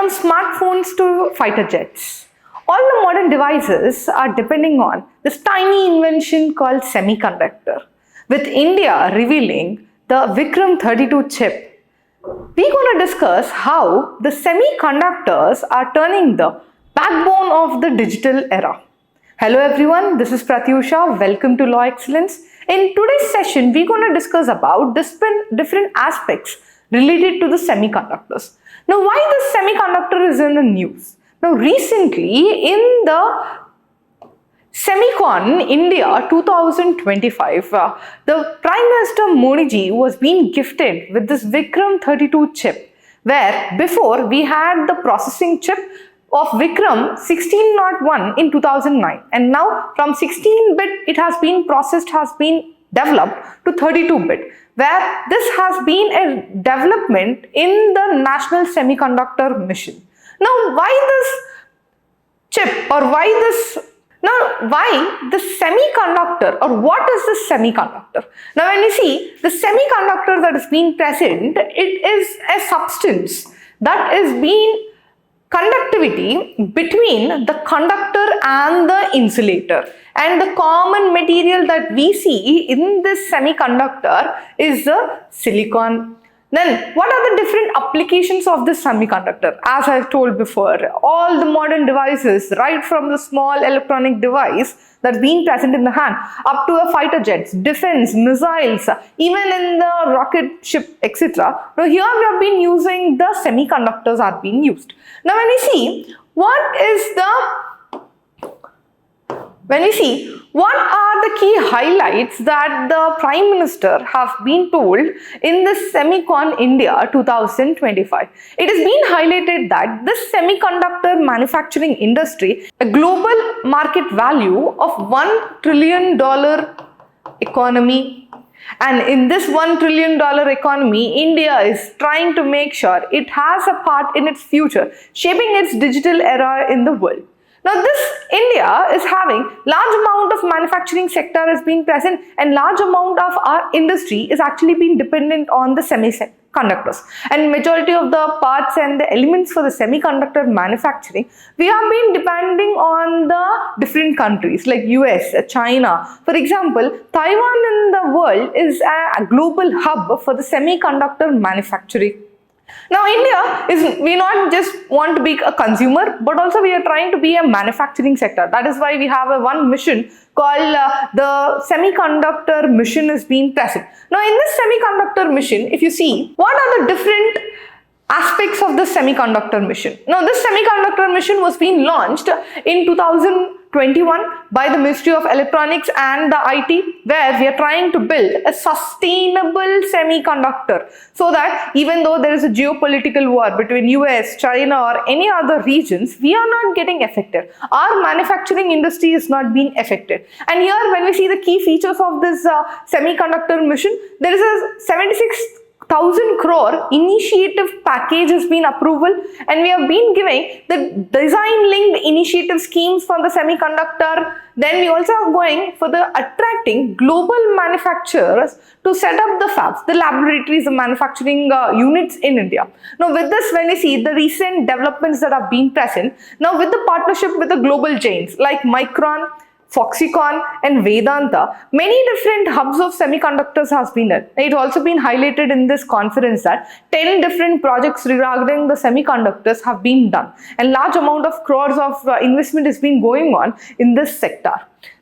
From smartphones to fighter jets, all the modern devices are depending on this tiny invention called semiconductor. With India revealing the Vikram 32 chip, we're going to discuss how the semiconductors are turning the backbone of the digital era. Hello everyone, this is Prathyusha. Welcome to Law Excellence. In today's session, we're going to discuss about different aspects related to the semiconductors. Now, why this semiconductor is in the news? Now, recently in the Semicon India 2025, the Prime Minister Modi ji was being gifted with this Vikram 32 chip, where before we had the processing chip of Vikram 1601 in 2009, and now from 16-bit it has been processed, has been developed to 32-bit, where this has been a development in the National Semiconductor Mission. Now, why this chip, or why the semiconductor, or what is the semiconductor? Now, when you see the semiconductor that is being present, it is a substance that is being conductivity between the conductor and the insulator, and the common material that we see in this semiconductor is the silicon. Then what are the different applications of this semiconductor? As I've told before, all the modern devices, right from the small electronic device that's being present in the hand up to a fighter jets, defense, missiles, even in the rocket ship, etc. Now here we have been using the semiconductors are being used. Now when we see what are the key highlights that the Prime Minister have been told in the Semicon India 2025? It has been highlighted that the semiconductor manufacturing industry, a global market value of $1 trillion economy. And in this $1 trillion economy, India is trying to make sure it has a part in its future, shaping its digital era in the world. Now, this India is having large amount of manufacturing sector has been present, and large amount of our industry is actually being dependent on the semiconductors. And majority of the parts and the elements for the semiconductor manufacturing, we have been depending on the different countries like US, China. For example, Taiwan in the world is a global hub for the semiconductor manufacturing. Now, we not just want to be a consumer, but also we are trying to be a manufacturing sector. That is why we have one mission called the Semiconductor Mission is being present. Now, in this Semiconductor Mission, if you see, what are the different aspects of the Semiconductor Mission? Now, this Semiconductor Mission was being launched in 2021 by the Ministry of Electronics and the IT, where we are trying to build a sustainable semiconductor, so that even though there is a geopolitical war between US, China or any other regions, we are not getting affected. Our manufacturing industry is not being affected. And here when we see the key features of this semiconductor mission, there is a 76,000 crore initiative package has been approval, and we have been giving the design linked initiative schemes for the semiconductor. Then we also are going for the attracting global manufacturers to set up the fabs, the laboratories, the manufacturing units in India. Now with this, when we see the recent developments that have been present, now with the partnership with the global giants like Micron, Foxconn and Vedanta, many different hubs of semiconductors has been done. It also been highlighted in this conference that 10 different projects regarding the semiconductors have been done, and large amount of crores of investment has been going on in this sector.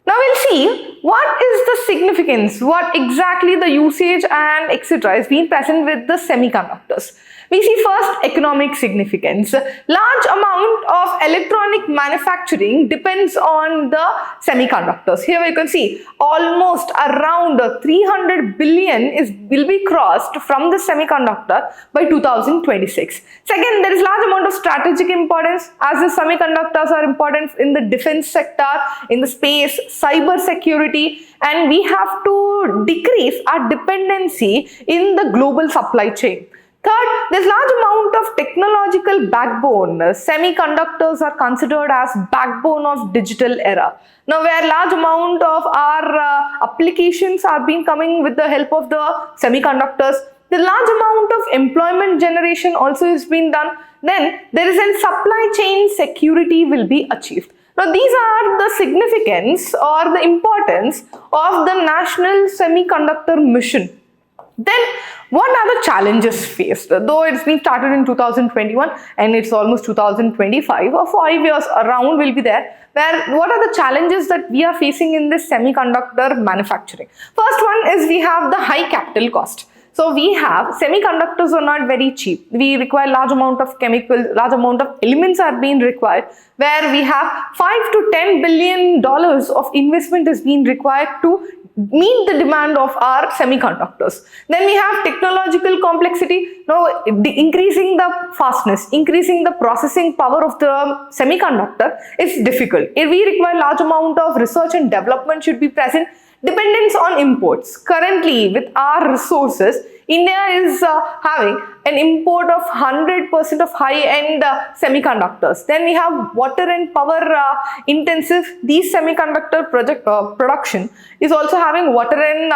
Now we'll see what is the significance, what exactly the usage and etc. is being present with the semiconductors. We see first economic significance. Large amount of electronic manufacturing depends on the semiconductors. Here you can see almost around 300 billion will be crossed from the semiconductor by 2026. Second, there is large amount of strategic importance, as the semiconductors are important in the defense sector, in the space, cyber security, and we have to decrease our dependency in the global supply chain. Third, there's large amount of technological backbone. Semiconductors are considered as backbone of digital era. Now, where large amount of our applications are being coming with the help of the semiconductors. The large amount of employment generation also is being done. Then there is a supply chain security will be achieved. Now these are the significance or the importance of the National Semiconductor Mission. Then what are the challenges faced? Though it's been started in 2021 and it's almost 2025, or 5 years around will be there, where what are the challenges that we are facing in this semiconductor manufacturing? First one is we have the high capital cost. So we have semiconductors are not very cheap. We require large amount of chemicals, large amount of elements are being required, where we have $5 to $10 billion of investment is being required to meet the demand of our semiconductors. Then we have technological complexity. Now, increasing the fastness, increasing the processing power of the semiconductor is difficult. If we require large amount of research and development should be present. Dependence on imports. Currently, with our resources, India is having an import of 100% of high-end semiconductors. Then we have water and power intensive. These semiconductor production is also having water and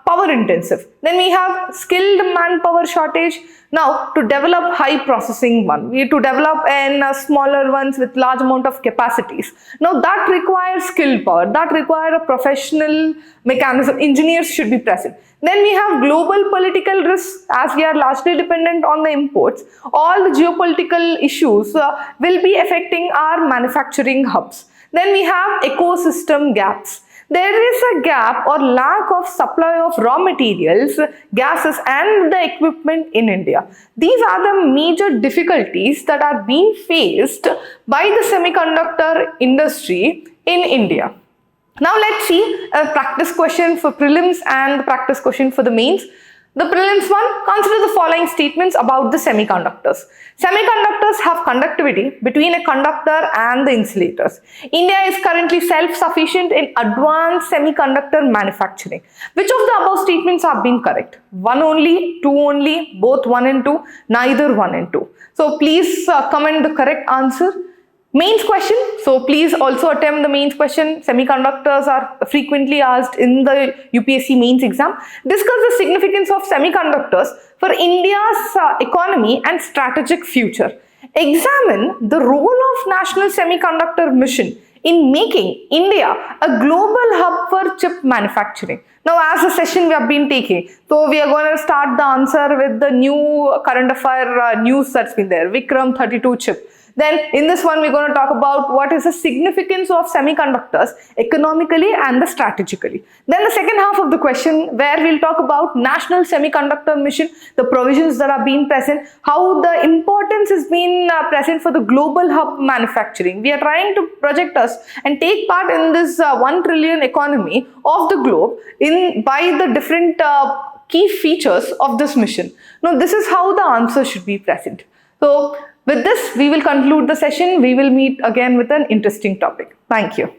power intensive. Then we have skilled manpower shortage. Now, to develop high processing one, we have to develop smaller ones with large amount of capacities. Now, that requires skilled power, that requires a professional mechanism. Engineers should be present. Then we have global political risks, as we are largely dependent on the imports. All the geopolitical issues will be affecting our manufacturing hubs. Then we have ecosystem gaps. There is a gap or lack of supply of raw materials, gases and the equipment in India. These are the major difficulties that are being faced by the semiconductor industry in India. Now let's see a practice question for prelims and the practice question for the mains. The prelims one, consider the following statements about the semiconductors. Semiconductors have conductivity between a conductor and the insulators. India is currently self-sufficient in advanced semiconductor manufacturing. Which of the above statements have been correct? 1 only, 2 only, both 1 and 2, neither 1 and 2. So please comment the correct answer. Mains question, so please also attempt the mains question. Semiconductors are frequently asked in the UPSC mains exam. Discuss the significance of semiconductors for India's economy and strategic future. Examine the role of National Semiconductor Mission in making India a global hub for chip manufacturing. Now, as a session we have been taking, so we are going to start the answer with the new current affair news that's been there, Vikram 32 chip. Then in this one, we're going to talk about what is the significance of semiconductors economically and strategically. Then the second half of the question, where we'll talk about National Semiconductor Mission, the provisions that are being present, how the importance is being present for the global hub manufacturing. We are trying to project us and take part in this 1 trillion economy of the globe by the different key features of this mission. Now, this is how the answer should be present. So, with this, we will conclude the session. We will meet again with an interesting topic. Thank you.